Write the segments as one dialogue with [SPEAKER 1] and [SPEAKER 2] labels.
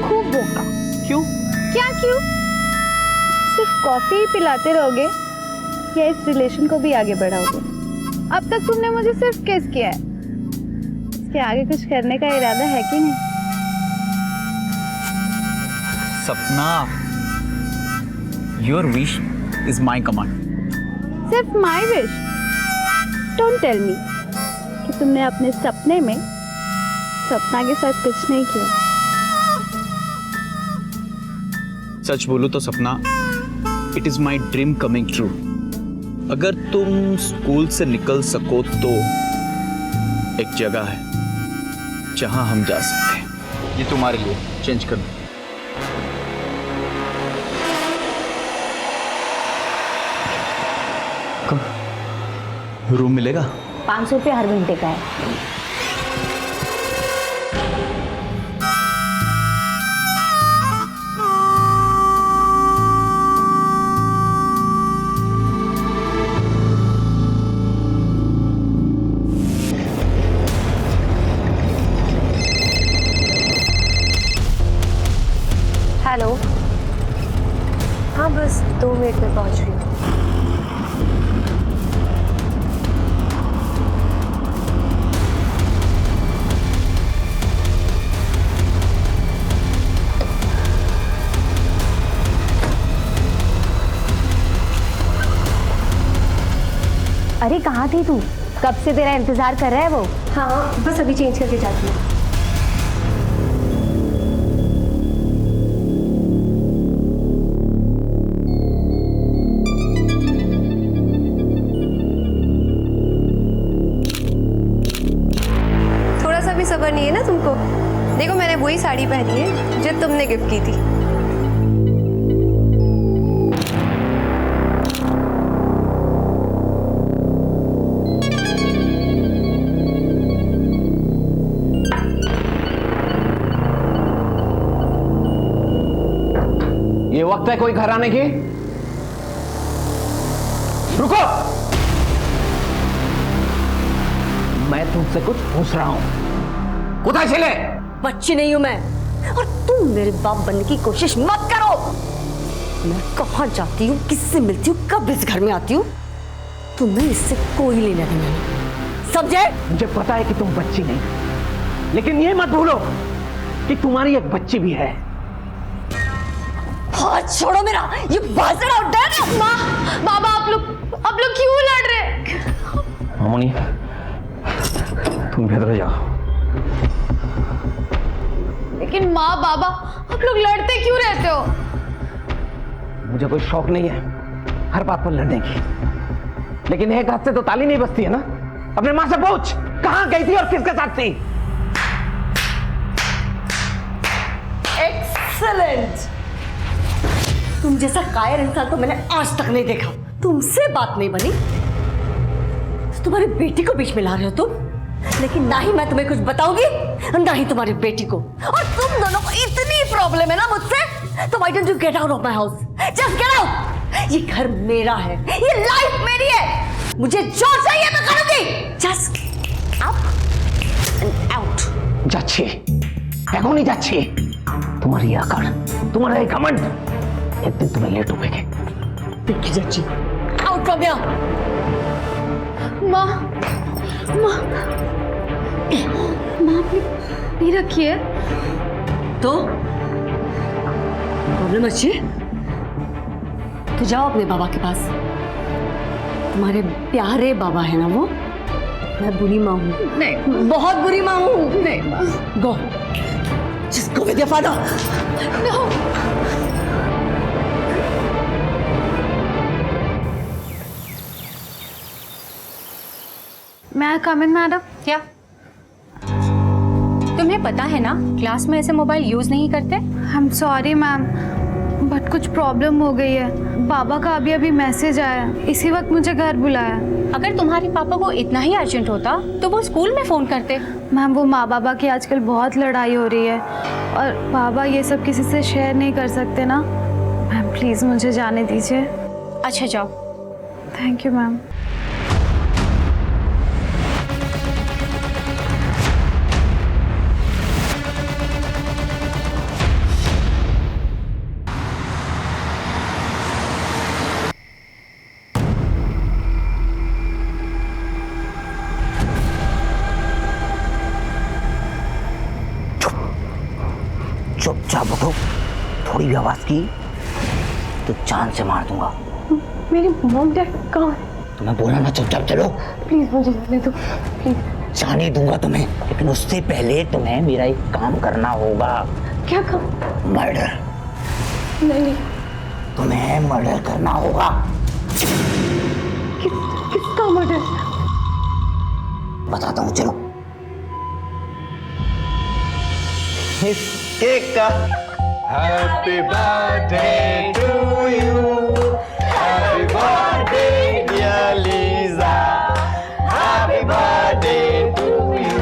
[SPEAKER 1] खूब बोका।
[SPEAKER 2] क्यों?
[SPEAKER 1] क्या क्यों? सिर्फ कॉफी ही पिलाते रहोगे या इस रिलेशन को भी आगे बढ़ाओगे? अब तक तुमने मुझे सिर्फ किस किया है, इसके आगे कुछ करने का इरादा है कि नहीं?
[SPEAKER 2] Sapna, your wish is my command.
[SPEAKER 1] सिर्फ my wish? Don't tell me कि तुमने अपने सपने में सपना के साथ कुछ नहीं किया।
[SPEAKER 2] सच बोलूं तो सपना, it is my dream coming true. अगर तुम स्कूल से निकल सको तो एक जगह है जहां हम जा सकते हैं। ये तुम्हारे लिए चेंज कर दो। कम रूम मिलेगा?
[SPEAKER 1] 500 रुपये हर घंटे का है। हेलो।
[SPEAKER 3] हाँ बस 2 मिनट में पहुंच रही हूँ।
[SPEAKER 1] अरे कहाँ थी तू? कब से तेरा इंतजार कर रहा है वो।
[SPEAKER 3] हाँ बस अभी चेंज करके जाती हूँ। थोड़ा सा भी सब्र नहीं है ना तुमको? देखो मैंने वही साड़ी पहनी है जो तुमने गिफ्ट की थी।
[SPEAKER 4] ये वक्त है कोई घर आने की? रुको, मैं तुमसे कुछ पूछ रहा हूं। कुत्ता चले?
[SPEAKER 5] बच्ची नहीं हूं मैं, और तुम मेरे बाप बनने की कोशिश मत करो। मैं कहां जाती हूँ, किससे मिलती हूँ, कब इस घर में आती हूँ, तुम्हें इससे कोई लेना देना नहीं, समझे?
[SPEAKER 4] मुझे पता है कि तुम बच्ची नहीं, लेकिन ये मत भूलो कि तुम्हारी एक बच्ची भी है।
[SPEAKER 5] हाथ छोड़ो मेरा, ये बाजरा उठ है। माँ, बाबा, आप लोग क्यों लड़ रहे?
[SPEAKER 4] मामूनी, तुम भीतर जाओ।
[SPEAKER 1] लेकिन माँ बाबा, आप लोग लड़ते क्यों रहते हो?
[SPEAKER 4] मुझे कोई शौक नहीं है हर बात पर लड़ने की, लेकिन एक हाथ से तो ताली नहीं बजती है ना। अपने माँ से पूछ, कहां गई थी और किसके साथ थी?
[SPEAKER 5] एक्सीलेंट। तुम जैसा कायर इंसान तो मैंने आज तक नहीं देखा। तुमसे बात नहीं बनी तो तुम्हारी बेटी को बीच में ला रहे हो तुम, लेकिन ना ही मैं तुम्हें कुछ बताऊंगी ना ही तुम्हारी बेटी को। और तुम दोनों को इतनी प्रॉब्लम है ना मुझसे, तो why don't you get out of my house? Just get out. ये घर मेरा है, ये लाइफ मेरी है, मुझे जो चाहिए मैं करूंगी। Just up and out.
[SPEAKER 4] যাচ্ছে এখনই যাচ্ছে। तुम्हारी ये अकड़, तुम्हारा ये घमंड, एक दिन तुम्हें लेट उठेंगे।
[SPEAKER 5] देखी जाची, आउट फ्रॉम हियर।
[SPEAKER 1] माँ, माँ, माँ अपनी पी रखी है
[SPEAKER 5] तो प्रॉब्लम अच्छी है तो जाओ अपने बाबा के पास। तुम्हारे प्यारे बाबा है ना वो। मैं बुरी माँ हूँ?
[SPEAKER 1] नहीं,
[SPEAKER 5] बहुत बुरी माँ हूँ।
[SPEAKER 1] नहीं माँ।
[SPEAKER 5] Go, just go with your father.
[SPEAKER 1] No. मैं कम इन मैडम?
[SPEAKER 6] क्या तुम्हें पता है ना क्लास में ऐसे मोबाइल यूज नहीं करते?
[SPEAKER 1] I am sorry ma'am, but कुछ प्रॉब्लम हो गई है। बाबा का अभी अभी मैसेज आया, इसी वक्त मुझे घर बुलाया।
[SPEAKER 6] अगर तुम्हारे पापा को इतना ही अर्जेंट होता तो वो स्कूल में फोन करते।
[SPEAKER 1] मैम वो माँ बाबा की आजकल बहुत लड़ाई हो रही है और बाबा ये सब किसी से शेयर नहीं कर सकते ना। मैम प्लीज़ मुझे जाने दीजिए।
[SPEAKER 6] अच्छा जाओ।
[SPEAKER 1] Thank you ma'am.
[SPEAKER 4] चुपचाप उठो, थोड़ी भी आवाज की तो जान से मार दूंगा।
[SPEAKER 3] मेरे मॉम डैड कहाँ है?
[SPEAKER 4] तुम्हें बोला ना चुपचाप चलो।
[SPEAKER 3] प्लीज मुझे जाने दो प्लीज।
[SPEAKER 4] जाने दूंगा तुम्हें, लेकिन उससे पहले तुम्हें मेरा एक काम करना होगा।
[SPEAKER 3] क्या काम?
[SPEAKER 4] मर्डर।
[SPEAKER 3] नहीं।
[SPEAKER 4] तुम्हें मर्डर करना होगा।
[SPEAKER 3] किसका मर्डर?
[SPEAKER 4] बताता हूँ, चलो।
[SPEAKER 7] केक का happy birthday to you, happy birthday dear Lisa, happy birthday to you.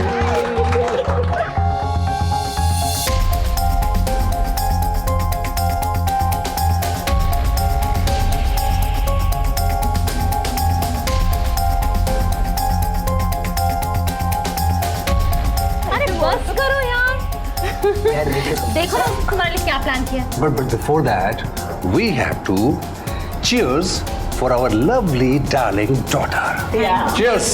[SPEAKER 6] अरे बस करो यार। देखो ना तुम्हारे लिए क्या प्लान किया।
[SPEAKER 7] But before that, we have to cheers for our lovely darling daughter. Cheers.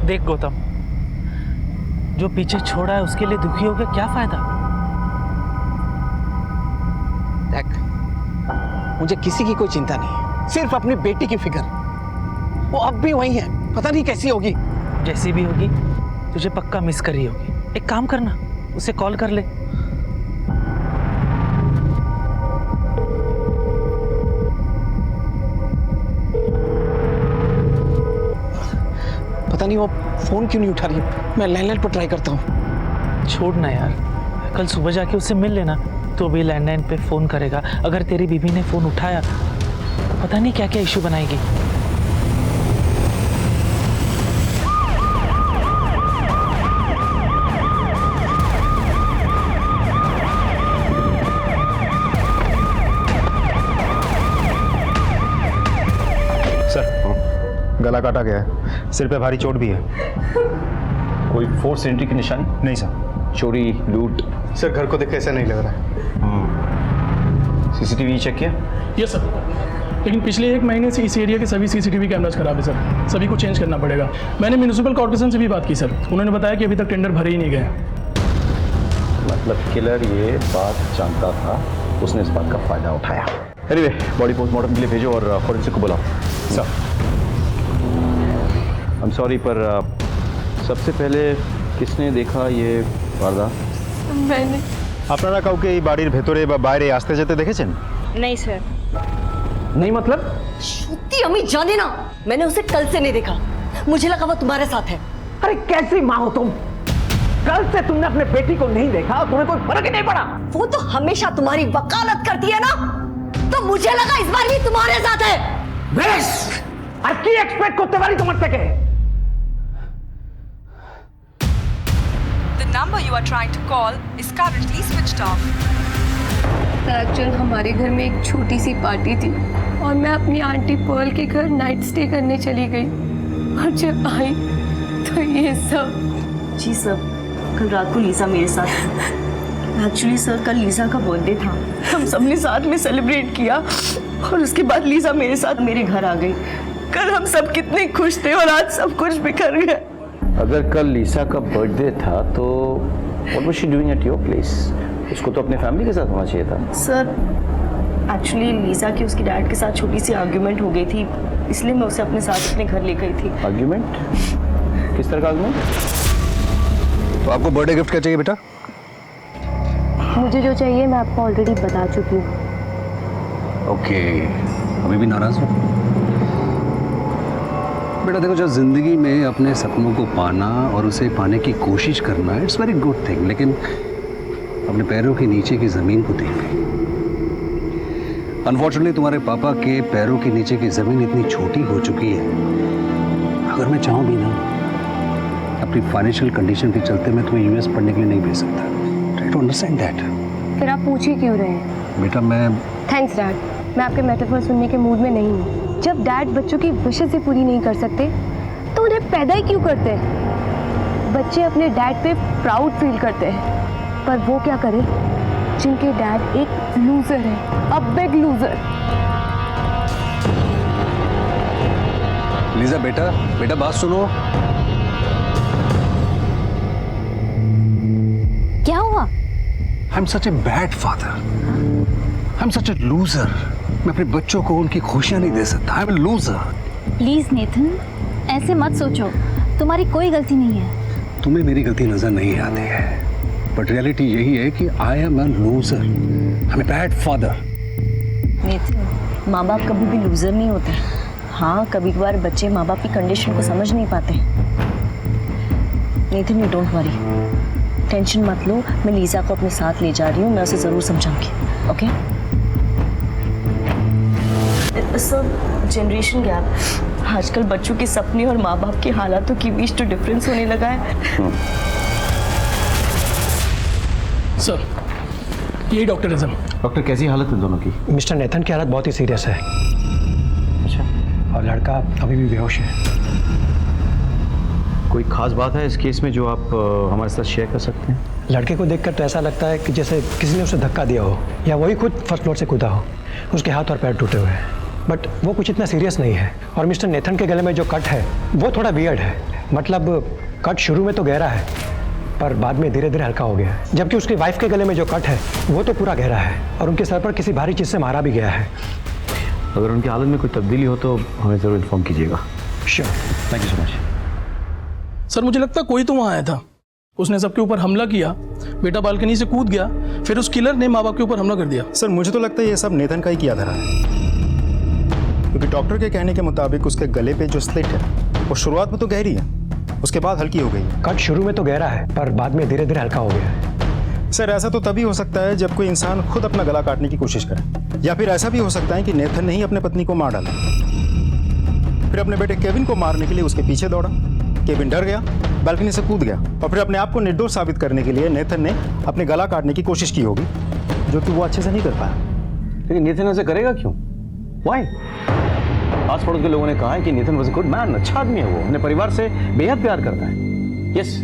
[SPEAKER 8] देख गौतम, जो पीछे छोड़ा है उसके लिए दुखी होकर क्या फायदा।
[SPEAKER 9] देख, मुझे किसी की कोई चिंता नहीं है, सिर्फ अपनी बेटी की फिक्र। वो अब भी वही है, पता नहीं कैसी होगी।
[SPEAKER 8] जैसी भी होगी तुझे पक्का मिस करी होगी। एक काम करना, उसे कॉल कर ले।
[SPEAKER 9] पता नहीं वो फोन क्यों नहीं उठा रही है। मैं लैंडलाइन पर ट्राई करता हूँ।
[SPEAKER 8] छोड़ ना यार, कल सुबह जाके उससे मिल लेना। तो भी लैंडलाइन पे फोन करेगा, अगर तेरी बीबी ने फोन उठाया पता नहीं क्या क्या इशू बनाएगी।
[SPEAKER 10] गला काटा गया है, सिर पे भारी चोट भी है।
[SPEAKER 2] कोई फोर्स एंट्री की निशानी?
[SPEAKER 10] नहीं सर।
[SPEAKER 2] चोरी, लूट?
[SPEAKER 10] सर घर को देख ऐसा नहीं लग रहा है।
[SPEAKER 2] सीसीटीवी चेक किया?
[SPEAKER 11] यस सर, लेकिन पिछले 1 महीने से इस एरिया के सभी सीसीटीवी कैमरास खराब है सर। सभी को चेंज करना पड़ेगा। मैंने म्यूनिसिपल कॉर्पोरेशन से भी बात की सर, उन्होंने बताया कि अभी तक टेंडर भरे ही नहीं गए।
[SPEAKER 2] मतलब किलर ये बात जानता था, उसने इस बात का फायदा उठाया। एनीवे, बॉडी पोस्टमार्टम के लिए भेजो और फॉरेंसिक को बुलाओ।
[SPEAKER 10] सर
[SPEAKER 2] आई एम सॉरी, पर सबसे पहले किसने देखा ये वारदात?
[SPEAKER 3] मैंने।
[SPEAKER 10] আপনারা কাউকে এই বাড়ির ভেতরে বা বাইরে আসতে যেতে দেখেছেন?
[SPEAKER 6] नहीं सर।
[SPEAKER 4] नहीं मतलब?
[SPEAKER 5] सत्ती अम्मी जाने ना, मैंने उसे कल से नहीं देखा। मुझे लगा वो तुम्हारे साथ है।
[SPEAKER 4] अरे कैसी माँ हो तुम? कल से तुमने अपने बेटी को नहीं देखा और तुम्हें कोई फर्क ही नहीं पड़ा।
[SPEAKER 5] वो तो हमेशा तुम्हारी वकालत करती है ना, तो मुझे लगा इस बार भी तुम्हारे साथ है।
[SPEAKER 4] बेश, আর কি এক্সপেক্ট করতে পারি তোমার থেকে?
[SPEAKER 12] The number you are trying to call is currently switched off.
[SPEAKER 3] Actual हमारे घर में एक छोटी सी पार्टी थी और मैं अपनी आंटी पर्ल के घर नाइट स्टे करने चली गई और जब आई तो ये सब।
[SPEAKER 5] जी सर, कल रात को लीजा मेरे साथ। एक्चुअली सर कल लीजा का बर्थडे था, हम सबने साथ में सेलिब्रेट किया और उसके बाद लीजा मेरे साथ मेरे घर आ गई। कल हम सब कितने खुश थे और आज सब कुछ बिखर गया।
[SPEAKER 2] अगर कल लीसा का बर्थडे था तो what was she doing at your place? उसको तो अपने फैमिली के साथ होना चाहिए था।
[SPEAKER 5] सर एक्चुअली लीजा की उसके डैड के साथ छोटी सी आर्ग्यूमेंट हो गई थी, इसलिए मैं उसे अपने साथ अपने घर ले गई थी।
[SPEAKER 2] आर्ग्यूमेंट? किस तरह का आर्ग्यूमेंट?
[SPEAKER 10] तो आपको बर्थडे गिफ्ट क्या चाहिए बेटा?
[SPEAKER 3] मुझे जो चाहिए मैं आपको ऑलरेडी बता चुकी हूँ।
[SPEAKER 7] ओके, अभी भी नाराज हो? बेटा देखो, जब जिंदगी में अपने सपनों को पाना और उसे पाने की कोशिश करना इट्स वेरी गुड थिंग, लेकिन अपने पैरों के नीचे की ज़मीन को देख। अनफॉर्चुनेटली तुम्हारे पापा के पैरों के नीचे की ज़मीन इतनी छोटी हो चुकी है, अगर मैं चाहूँ भी ना, अपनी फाइनेंशियल कंडीशन के चलते मैं तुम्हें यूएस पढ़ने के लिए नहीं भेज सकता। Try to understand that.
[SPEAKER 3] फिर आप पूछ ही क्यों रहे हैं?
[SPEAKER 7] बेटा मैं
[SPEAKER 3] थैंक्स डैड, मैं आपके मेटाफर सुनने के मूड में नहीं हूँ। जब डैड बच्चों की विशेस ही पूरी नहीं कर सकते तो उन्हें पैदा ही क्यों करते हैं? बच्चे अपने डैड पे प्राउड फील करते हैं, पर वो क्या करें जिनके डैड एक लूजर है, अ बिग लूजर।
[SPEAKER 7] लीजा बेटा, बेटा बात सुनो। I am such a bad father, I am such a loser. मैं अपने बच्चों को उनकी खुशियां नहीं दे सकता। I am a loser.
[SPEAKER 6] Please Nathan, ऐसे मत सोचो, तुम्हारी कोई गलती नहीं है।
[SPEAKER 7] तुम्हें मेरी गलती नजर नहीं आती है, बट रियलिटी यही है कि I am a loser, I am a bad father.
[SPEAKER 3] Nathan, माँ बाप कभी भी लूजर नहीं होते। हाँ, कभी कभार बच्चे माँ बाप की कंडीशन को समझ नहीं पाते। Nathan, you don't worry, tension मत लो। मैं लीजा को अपने साथ ले जा रही हूँ, मैं उसे ज़रूर समझाऊंगी। ओके सर, जनरेशन गैप, आजकल बच्चों के सपने और माँ बाप के हालातों के बीच तो डिफरेंस होने लगा है।
[SPEAKER 11] सर, यही डॉक्टर है सर।
[SPEAKER 2] डॉक्टर, कैसी हालत है दोनों की?
[SPEAKER 13] मिस्टर नेथन की हालत बहुत ही सीरियस है।
[SPEAKER 2] अच्छा।
[SPEAKER 13] और लड़का अभी भी बेहोश है।
[SPEAKER 2] कोई खास बात है इस केस में जो आप हमारे साथ शेयर कर सकते हैं?
[SPEAKER 13] लड़के को देखकर तो ऐसा लगता है कि जैसे किसी ने उसे धक्का दिया हो या वही खुद फर्स्ट फ्लोर से कूदा हो। उसके हाथ और पैर टूटे हुए हैं, बट वो कुछ इतना सीरियस नहीं है। और मिस्टर नेथन के गले में जो कट है वो थोड़ा वियर्ड है। मतलब कट शुरू में तो गहरा है, पर बाद में धीरे धीरे हल्का हो गया है। जबकि उसकी वाइफ के गले में जो कट है वो तो पूरा गहरा है और उनके सर पर किसी भारी चीज़ से मारा भी गया है।
[SPEAKER 2] अगर उनकी हालत में कोई तब्दीली हो तो हमें ज़रूर इन्फॉर्म कीजिएगा।
[SPEAKER 13] Sure,
[SPEAKER 2] thank you so much.
[SPEAKER 11] Sir, मुझे लगता है कोई तो वहाँ आया था, उसने सबके ऊपर हमला किया, बेटा बालकनी से कूद गया, फिर उस किलर ने माँ बाप के ऊपर हमला कर दिया।
[SPEAKER 10] सर मुझे तो लगता है ये सब नेथन का ही किया धरा है, क्योंकि डॉक्टर के कहने के मुताबिक उसके गले पे जो स्लिट है वो शुरुआत में तो गहरी है, उसके बाद हल्की हो गई है।
[SPEAKER 13] कट शुरू में तो गहरा है, पर बाद में धीरे धीरे हल्का हो गया है।
[SPEAKER 10] सर ऐसा तो तभी हो सकता है जब कोई इंसान खुद अपना गला काटने की कोशिश करे, या फिर ऐसा भी हो सकता है कि नेथन ने ही अपने पत्नी को मार डाला, फिर अपने बेटे केविन को मारने के लिए उसके पीछे दौड़ा। केविन डर गया, बालकनी से कूद गया और फिर अपने आप को निर्दोष साबित करने के लिए नेथन ने अपने गला काटने की कोशिश की होगी, जो कि वो अच्छे से नहीं कर पाया।
[SPEAKER 2] लेकिन नेथन ऐसे करेगा क्यों? व्हाई? आस पड़ोस के लोगों ने कहा है कि Nathan was a good man, अच्छा आदमी है, वो अपने परिवार से बेहद प्यार करता है। यस,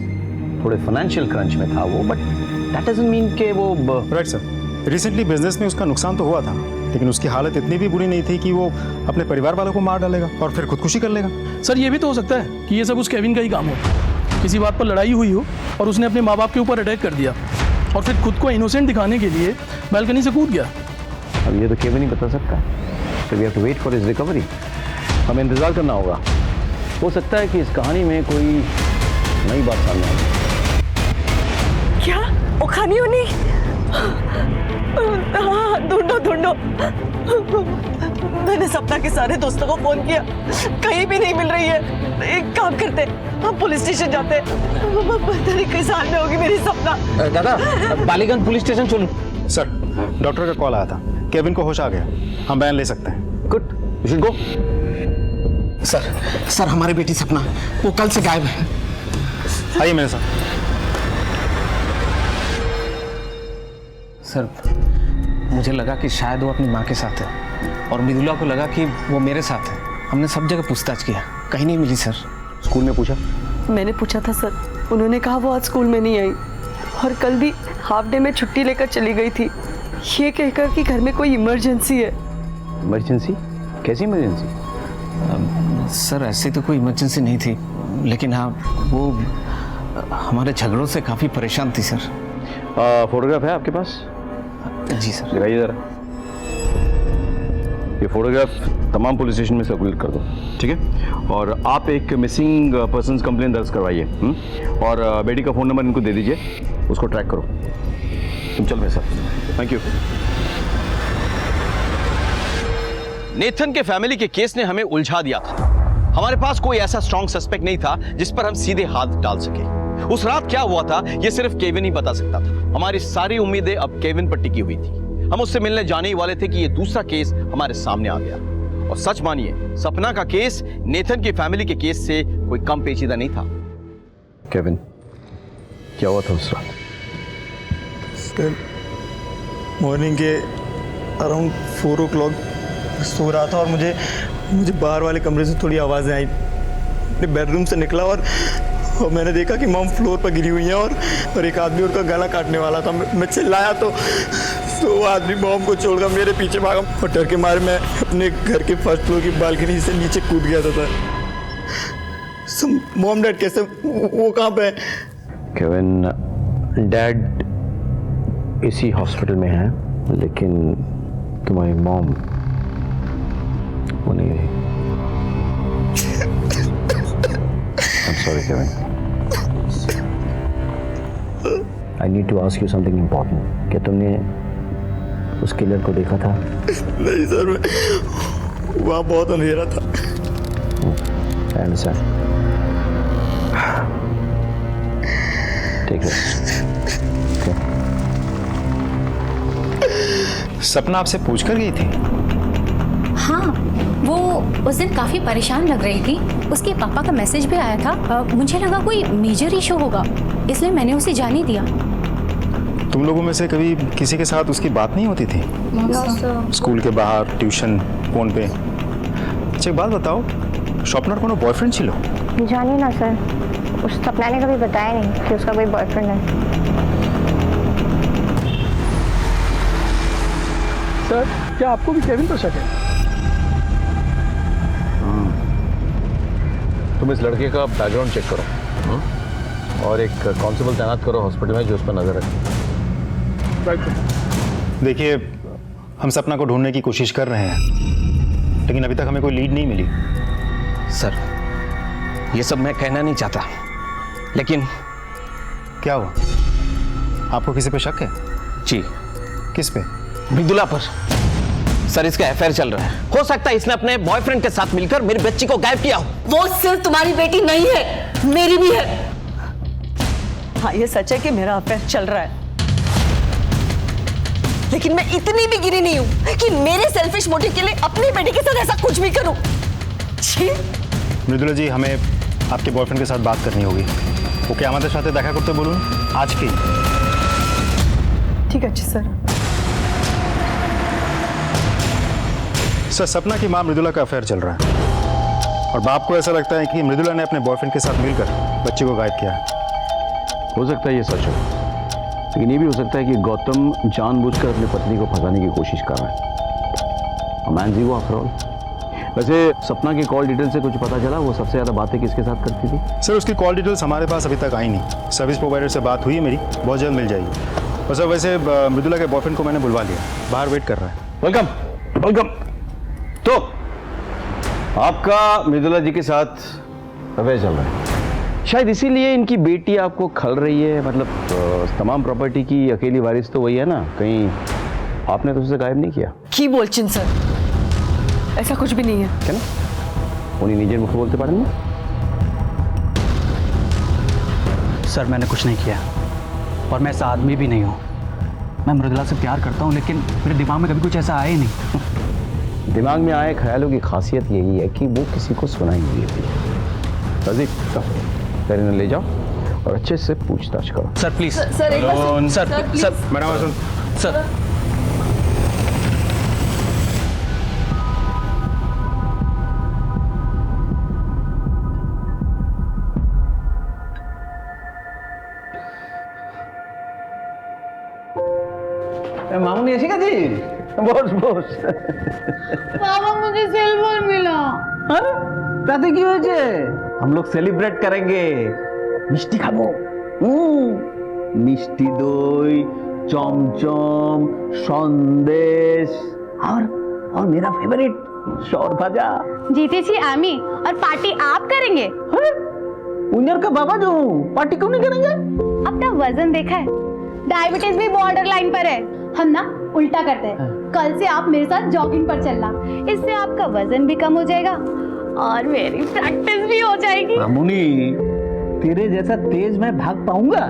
[SPEAKER 2] थोड़े फाइनेंशियल क्रंच में था वो, बट दैट डजंट मीन कि वो
[SPEAKER 10] राइट सर, रिसेंटली बिजनेस में उसका नुकसान तो हुआ था, लेकिन उसकी हालत इतनी भी बुरी नहीं थी कि वो अपने परिवार वालों को मार डालेगा और फिर खुदकुशी कर लेगा।
[SPEAKER 11] सर, ये भी तो हो सकता है कि ये सब उस केविन का ही काम हो, किसी बात पर लड़ाई हुई हो और उसने अपने माँ बाप के ऊपर अटैक कर दिया और फिर खुद को इनोसेंट दिखाने के लिए बालकनी से कूद गया।
[SPEAKER 2] अब ये तो केविन ही बता सकता है, तो we have to wait for his recovery. हमें इंतजार करना होगा, हो सकता है कि इस कहानी में कोई नई बात सामने आए।
[SPEAKER 3] क्या ओखानी होनी? हाँ, ढूंढो ढूंढो। मैंने सपना के सारे दोस्तों को फोन किया, कहीं भी नहीं मिल रही है। एक काम करते, हम पुलिस स्टेशन जाते। पता नहीं किस हाल में होगी मेरी सपना।
[SPEAKER 4] दादा, बालीगंज पुलिस स्टेशन चलो।
[SPEAKER 10] सर, डॉक्टर का कॉल आया था, केविन को होश आ गया, हम बयान ले सकते हैं।
[SPEAKER 2] Good, you should go.
[SPEAKER 9] Sir हमारी बेटी सपना वो कल से गायब है।
[SPEAKER 10] आइए मेरे साथ।
[SPEAKER 9] सर मुझे लगा कि शायद वो अपनी माँ के साथ है और मृदुला को लगा कि वो मेरे साथ है। हमने सब जगह पूछताछ किया, कहीं नहीं मिली सर।
[SPEAKER 2] स्कूल में पूछा?
[SPEAKER 3] मैंने पूछा था सर, उन्होंने कहा वो आज स्कूल में नहीं आई और कल भी हाफ डे में छुट्टी लेकर चली गई थी, ये कहकर कि घर में कोई इमरजेंसी है।
[SPEAKER 2] इमरजेंसी? कैसी इमरजेंसी?
[SPEAKER 9] सर ऐसे तो कोई इमरजेंसी नहीं थी, लेकिन हाँ वो हमारे झगड़ों से काफ़ी परेशान थी सर।
[SPEAKER 2] फोटोग्राफ है आपके पास?
[SPEAKER 9] जी सर।
[SPEAKER 2] दिखाइए जरा। ये फोटोग्राफ तमाम पुलिस स्टेशन में सर्कुलेट कर दो, ठीक है? और आप एक मिसिंग पर्सन्स कंप्लेंट दर्ज करवाइए और बेटी का फ़ोन नंबर इनको दे दीजिए, उसको ट्रैक करो। तुम चल रहे सर। Thank you.
[SPEAKER 14] नेथन के फैमिली के केस ने हमें उलझा दिया था। हमारे पास कोई ऐसा स्ट्रॉन्ग सस्पेक्ट नहीं था जिस पर हम सीधे हाथ डाल सके। उस रात क्या हुआ था ये सिर्फ केविन ही बता सकता था। हमारी सारी उम्मीदें अब केविन पर टिकी हुई थी। हम उससे मिलने जाने ही वाले थे कि ये दूसरा केस हमारे सामने आ गया। और सच मानिए, सपना का केस नेथन की फैमिली के केस से कोई कम पेचीदा नहीं था।
[SPEAKER 2] केविन, क्या हुआ था उस रात?
[SPEAKER 15] सर, मॉर्निंग के अराउंड 4 o'clock सो रहा था और मुझे बाहर वाले कमरे से थोड़ी आवाज़ें आई। अपने बेडरूम से निकला और मैंने देखा कि मॉम फ्लोर पर गिरी हुई है और एक आदमी उनका गला काटने वाला था। मैं चिल्लाया तो वो आदमी मॉम को छोड़कर मेरे पीछे भागा और डर के मारे मैं अपने घर के फर्स्ट फ्लोर की बालकनी से नीचे कूद गया था। मॉम डैड कैसे, वो कहाँ पे है?
[SPEAKER 2] केविन, डैड
[SPEAKER 14] इसी हॉस्पिटल में है, लेकिन तुम्हारी मॉम वो नहीं रही। I'm sorry, Kevin. I need to ask you something important. क्या तुमने उस किलर को देखा था?
[SPEAKER 15] नहीं सर, मैं वहाँ बहुत अंधेरा था।
[SPEAKER 14] I understand. Take it.
[SPEAKER 10] सपना आपसे पूछकर गई थी?
[SPEAKER 6] हाँ, वो उस दिन काफी परेशान लग रही थी। उसके पापा का मैसेज भी आया था। मुझे लगा कोई मेजर इशू होगा, इसलिए मैंने उसे जाने दिया।
[SPEAKER 10] तुम लोगों में से कभी किसी के साथ उसकी बात नहीं होती थी? स्कूल के बाहर, ट्यूशन, फोन पे? अच्छा एक बात बताओ, स्वप्नार कोनो बॉयफ्रेंड छिलो?
[SPEAKER 3] जानिए ना सर, उस सपना ने कभी बताया नहीं कि उसका कोई बॉयफ्रेंड है।
[SPEAKER 11] सर, क्या आपको भी केविन पर शक है?
[SPEAKER 14] तुम इस लड़के का बैकग्राउंड चेक करो और एक कांस्टेबल तैनात करो हॉस्पिटल में जो उस पर नजर रखे।
[SPEAKER 10] देखिए, हम सपना को ढूंढने की कोशिश कर रहे हैं, लेकिन अभी तक हमें कोई लीड नहीं मिली।
[SPEAKER 4] सर, ये सब मैं कहना नहीं चाहता, लेकिन
[SPEAKER 10] क्या हुआ? आपको किसी पे शक है?
[SPEAKER 4] जी।
[SPEAKER 10] किस पे?
[SPEAKER 4] मृदुला पर। सर, इसका अफेयर चल रहा है। हो सकता है इसने अपने बॉयफ्रेंड के साथ मिलकर मेरी बच्ची को गायब किया हो।
[SPEAKER 5] वो सिर्फ तुम्हारी बेटी नहीं है, मेरी भी है। हाँ, ये सच है कि मेरा अफेयर चल रहा है, लेकिन मैं इतनी भी गिरी नहीं हूं कि मेरे सेल्फिश मोटिव के लिए अपनी बेटी के साथ ऐसा कुछ भी करूं। छी।
[SPEAKER 10] मृदुला जी, हमें आपके बॉयफ्रेंड के साथ बात करनी होगी। वो क्या हमारे साथ देखा करते बोलूं आज की?
[SPEAKER 5] ठीक है जी सर।
[SPEAKER 10] सर, सपना की मां मृदुला का अफेयर चल रहा है और बाप को ऐसा लगता है कि मृदुला ने अपने बॉयफ्रेंड के साथ मिलकर बच्चे को गायब किया है।
[SPEAKER 14] हो सकता है ये सच हो, लेकिन ये भी हो सकता है कि गौतम जानबूझकर अपनी पत्नी को फंसाने की कोशिश कर रहा है। मैन जी वो आफ्टर ऑल। वैसे सपना की कॉल डिटेल से कुछ पता चला? वो सबसे ज्यादा बातें किसके साथ करती थी?
[SPEAKER 10] सर, उसकी कॉल डिटेल्स हमारे पास अभी तक आई नहीं। सर्विस प्रोवाइडर से बात हुई है मेरी, बहुत जल्द मिल जाएगी। और सर, वैसे मृदुला के बॉयफ्रेंड को मैंने बुलवा लिया, बाहर वेट कर रहा है।
[SPEAKER 14] Welcome welcome. तो आपका मृदुला जी के साथ अफेयर चल रहा है, शायद इसीलिए इनकी बेटी आपको खल रही है। मतलब तमाम प्रॉपर्टी की अकेली वारिस तो वही है ना, कहीं आपने तो उसे गायब नहीं किया?
[SPEAKER 5] की बोलचिन सर, ऐसा कुछ भी नहीं है।
[SPEAKER 14] क्या ना उन्हीं निजे मुख बोलते पारे ना?
[SPEAKER 16] सर, मैंने कुछ नहीं किया और मैं ऐसा आदमी भी नहीं हूँ। मैं मृदुला से प्यार करता हूँ, लेकिन मेरे दिमाग में कभी कुछ ऐसा आया ही नहीं।
[SPEAKER 14] दिमाग में आए ख्यालों की खासियत यही है कि वो किसी को सुनाई नहीं देती। रजीक, ले जाओ और अच्छे से पूछताछ करो।
[SPEAKER 16] Sir please.
[SPEAKER 5] सर एक बार
[SPEAKER 16] सर
[SPEAKER 10] मैडम
[SPEAKER 16] सर।
[SPEAKER 9] मामूनी ऐसी का जी? Boss boss.
[SPEAKER 1] पापा, मुझे सिल्वर मिला।
[SPEAKER 9] अरे ताते की वजह से हम लोग सेलिब्रेट करेंगे। मिष्टी खाबो। मिष्टी दई, चमचम, संदेश और मेरा फेवरेट शौर भाजा।
[SPEAKER 1] जीतेছি আমি और पार्टी आप करेंगे?
[SPEAKER 9] उन्यर का बाबा जो पार्टी क्यों नहीं करेंगे?
[SPEAKER 1] अपना वजन देखा है? डायबिटीज भी बॉर्डर लाइन पर है। हम ना उल्टा करते हैं। कल से आप मेरे साथ जॉगिंग पर चलना, इससे आपका वजन भी कम हो जाएगा और मेरी प्रैक्टिस भी हो जाएगी।
[SPEAKER 9] मामूनी, तेरे जैसा तेज मैं भाग पाऊंगा?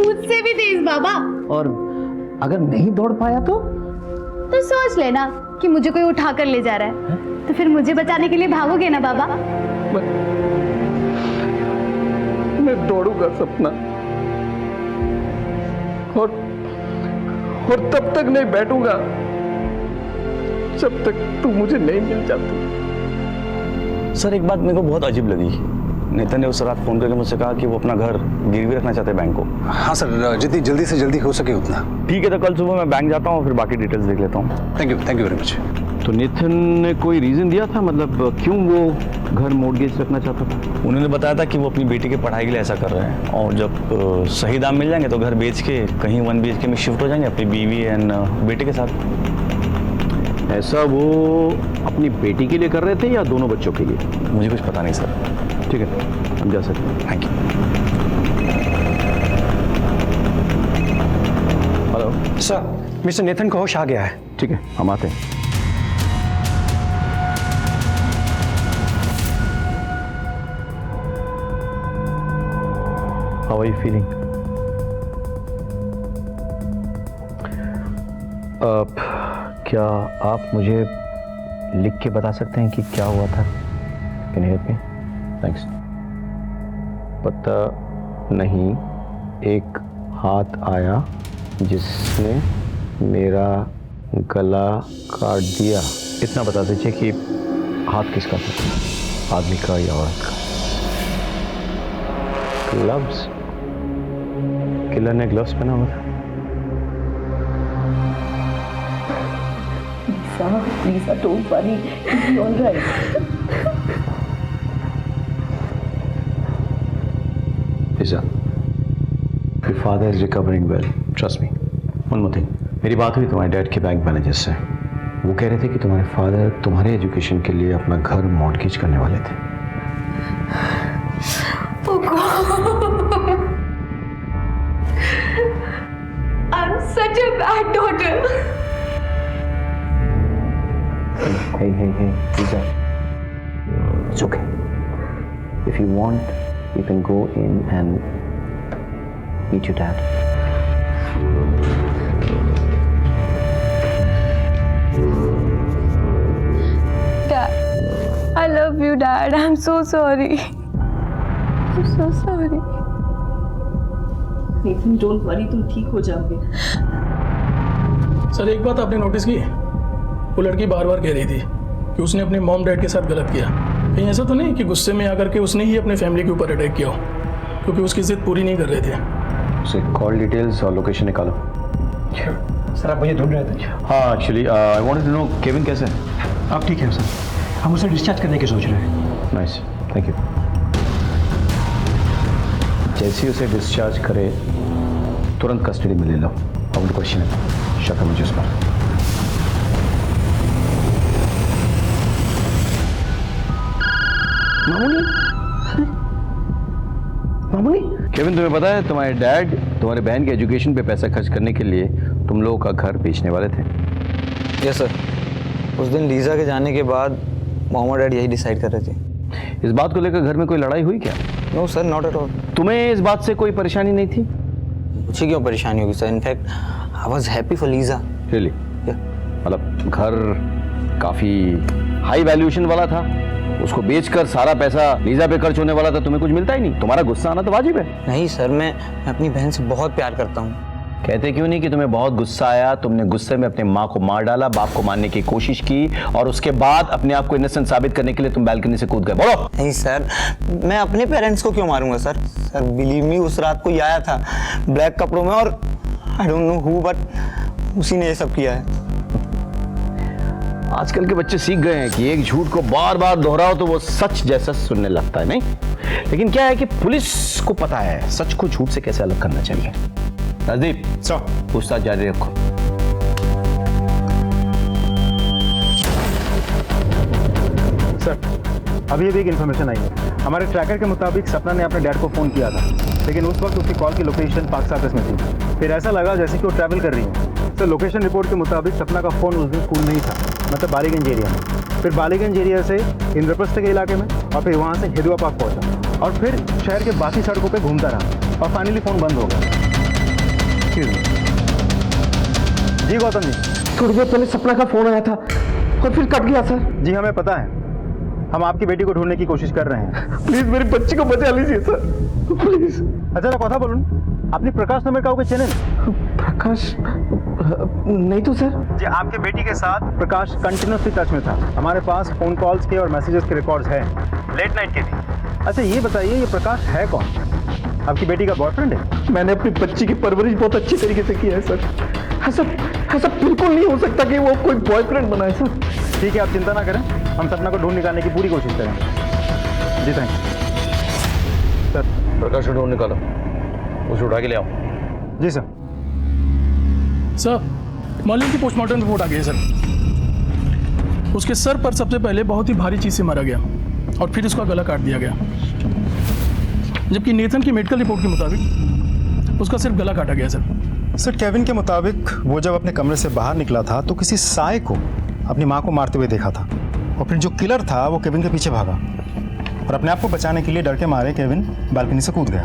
[SPEAKER 1] मुझसे भी तेज बाबा।
[SPEAKER 9] और अगर नहीं दौड़ पाया तो
[SPEAKER 1] सोच लेना कि मुझे कोई उठा कर ले जा रहा है, तो फिर मुझे बचाने के लिए भागोगे ना बाबा?
[SPEAKER 9] मैं दौड़ूंगा सपना, और तब तक नहीं बैठूंगा जब तक तू मुझे नहीं मिल जाती।
[SPEAKER 14] सर, एक बात मेरे को बहुत अजीब लगी। नेतन ने उस रात फोन करके मुझसे कहा कि वो अपना घर गिरवी रखना चाहते हैं बैंक को।
[SPEAKER 7] हाँ सर, जितनी जल्दी से जल्दी हो सके उतना।
[SPEAKER 14] ठीक है, तो कल सुबह मैं बैंक जाता हूँ, फिर बाकी डिटेल्स देख लेता हूँ।
[SPEAKER 7] Thank you very much.
[SPEAKER 14] तो नेथन ने कोई रीजन दिया था, मतलब क्यों वो घर मॉर्गेज रखना चाहता था?
[SPEAKER 16] उन्होंने बताया था कि वो अपनी बेटी की पढ़ाई के लिए ऐसा कर रहे हैं, और जब सही दाम मिल जाएंगे तो घर बेच के कहीं 1 BHK में शिफ्ट हो जाएंगे अपनी बीवी एंड बेटे के साथ।
[SPEAKER 14] ऐसा वो अपनी बेटी के लिए कर रहे थे या दोनों बच्चों के लिए?
[SPEAKER 16] मुझे कुछ पता नहीं सर।
[SPEAKER 14] ठीक है, हम जा सकते हैं।
[SPEAKER 16] Thank you.
[SPEAKER 14] Hello
[SPEAKER 13] sir, mister Nathan को होश आ गया है।
[SPEAKER 14] ठीक है, हम आते हैं। How are you feeling? क्या आप मुझे लिख के बता सकते हैं कि क्या हुआ था? Can you help me? Thanks. पता नहीं, एक हाथ आया जिसने मेरा गला काट दिया। इतना बता दीजिए कि हाथ किसका था, आदमी का या औरत का? ग्लव्स? किलर ने ग्लव्स पहना हुआ था।
[SPEAKER 5] Lisa, don't worry. It'll be all right.
[SPEAKER 14] Lisa, your father is recovering well. Trust me. One more thing. मेरी बात हुई तुम्हारे डैड के बैंक मैनेजर से। वो कह रहे थे कि तुम्हारे फादर तुम्हारे एजुकेशन के लिए अपना घर मॉर्गेज करने वाले थे।
[SPEAKER 3] Oh God. I'm such a bad daughter.
[SPEAKER 14] Hey, Lisa. It's okay. If you want, you can go in and meet your dad.
[SPEAKER 3] Dad, I love you, Dad. I'm so sorry. I'm so sorry.
[SPEAKER 5] Nathan, don't worry, तुम ठीक हो जाओगे।
[SPEAKER 11] Sir, एक बात आपने notice की, वो लड़की बार बार कह रही थी कि उसने अपने मॉम डैड के साथ गलत किया। कहीं ऐसा तो नहीं कि गुस्से में आकर के उसने ही अपने फैमिली के ऊपर अटैक किया हो, क्योंकि उसकी जिद पूरी नहीं कर रहे थे।
[SPEAKER 14] उसे कॉल डिटेल्स और लोकेशन निकालो।
[SPEAKER 13] सर, आप मुझे ढूंढ रहे थे?
[SPEAKER 14] हाँ, actually I wanted to know Kevin कैसे है?
[SPEAKER 13] आप ठीक है सर? हम उसे डिस्चार्ज करने की सोच रहे हैं।
[SPEAKER 14] Nice, thank you. जैसे ही उसे डिस्चार्ज करे तुरंत कस्टडी में ले लो। अब क्वेश्चन है, शक है मुझे उस पर। मामूली, केविन, तुम्हें पता है तुम्हारे डैड तुम्हारे बहन के एजुकेशन पे पैसा खर्च करने के लिए तुम लोगों का घर बेचने वाले थे?
[SPEAKER 15] Yes sir. उस दिन लीजा के जाने के बाद मॉम और डैड यही डिसाइड कर रहे थे।
[SPEAKER 14] इस बात को लेकर घर में कोई लड़ाई हुई क्या?
[SPEAKER 15] No sir, not at all.
[SPEAKER 14] तुम्हें इस बात से कोई परेशानी नहीं थी?
[SPEAKER 15] मुझे क्यों परेशानी होगी sir? In fact I was happy for Lisa.
[SPEAKER 14] Really? मतलब घर काफी हाई वैल्यूएशन वाला था, उसको बेचकर सारा पैसा लीजा पे खर्च होने वाला था, तुम्हें कुछ मिलता ही नहीं। तुम्हारा गुस्सा आना तो वाजिब है।
[SPEAKER 15] नहीं सर, मैं अपनी बहन से बहुत प्यार करता हूँ।
[SPEAKER 14] कहते क्यों नहीं कि तुम्हें बहुत गुस्सा आया, तुमने गुस्से में अपने माँ को मार डाला, बाप को मारने की कोशिश की, और उसके बाद अपने आप को इनोसेंट साबित करने के लिए तुम बालकनी से कूद गए। बोलो।
[SPEAKER 15] नहीं सर, मैं अपने पेरेंट्स को क्यों मारूंगा सर? सर बिलीव मी, उस रात को आया था ब्लैक कपड़ों में, और I don't know who, but उसी ने ये सब किया है।
[SPEAKER 14] आजकल के बच्चे सीख गए हैं कि एक झूठ को बार बार दोहराओ तो वो सच जैसा सुनने लगता है, नहीं? लेकिन क्या है कि पुलिस को पता है सच को झूठ से कैसे अलग करना चाहिए। राजदीप, पूछताछ जारी रखो।
[SPEAKER 10] सर, अभी एक इन्फॉर्मेशन आई है। हमारे ट्रैकर के मुताबिक सपना ने अपने डैड को फ़ोन किया था, लेकिन उस वक्त उसकी कॉल की लोकेशन पाक साकस में थी। फिर ऐसा लगा जैसे कि वो ट्रैवल कर रही है। सर, लोकेशन रिपोर्ट के मुताबिक सपना का फ़ोन उस दिन स्कूल में ही था, मतलब बालीगंज एरिया में। फिर बालीगंज एरिया से इंद्रप्रस्थ के इलाके में, और फिर वहाँ से हिदुआ पार्क पहुँचा, और फिर शहर के बाकी सड़कों पर घूमता रहा, और फाइनली फ़ोन बंद हो गया। जी गौतम जी,
[SPEAKER 4] थोड़ी देर पहले सपना का फोन आया था और फिर कट गया सर।
[SPEAKER 10] जी हमें पता है, हम आपकी बेटी को ढूंढने की कोशिश कर रहे हैं।
[SPEAKER 4] प्लीज मेरी बच्ची को बचा लीजिए सर, प्लीज।
[SPEAKER 10] अच्छा कथा बोलूं, अपनी प्रकाश नंबर का चैनल?
[SPEAKER 4] प्रकाश नहीं तो सर।
[SPEAKER 10] जी आपके बेटी के साथ प्रकाश कंटिन्यूसली टच में था। हमारे पास फोन कॉल्स के और मैसेजेस के रिकॉर्ड्स हैं, लेट नाइट के भी। अच्छा ये बताइए, ये प्रकाश है कौन? आपकी बेटी का बॉयफ्रेंड है?
[SPEAKER 4] मैंने अपनी बच्ची की परवरिश बहुत अच्छी तरीके से की है सर। ऐसा बिल्कुल नहीं हो सकता कि वो कोई बॉयफ्रेंड बनाए सर।
[SPEAKER 10] ठीक है, आप चिंता ना करें, हम सपना को ढूंढ निकालने की पूरी कोशिश करेंगे। जी थैंक यू सर।
[SPEAKER 14] प्रकाश को ढूंढ निकालो, उसे उठा के ले आओ।
[SPEAKER 10] जी सर।
[SPEAKER 11] सर, मॉर्निंग की पोस्टमार्टम रिपोर्ट आ गई है सर। उसके सर पर सबसे पहले बहुत ही भारी चीज से मारा गया और फिर उसका गला काट दिया गया, जबकि नेथन की मेडिकल रिपोर्ट के मुताबिक उसका सिर्फ गला काटा गया
[SPEAKER 10] सर, केविन के मुताबिक वो जब अपने कमरे से बाहर निकला था तो किसी साय को अपनी माँ को मारते हुए देखा था, और फिर जो किलर था वो केविन के पीछे भागा और अपने आप को बचाने के लिए डर के मारे केविन बालकनी से कूद गया।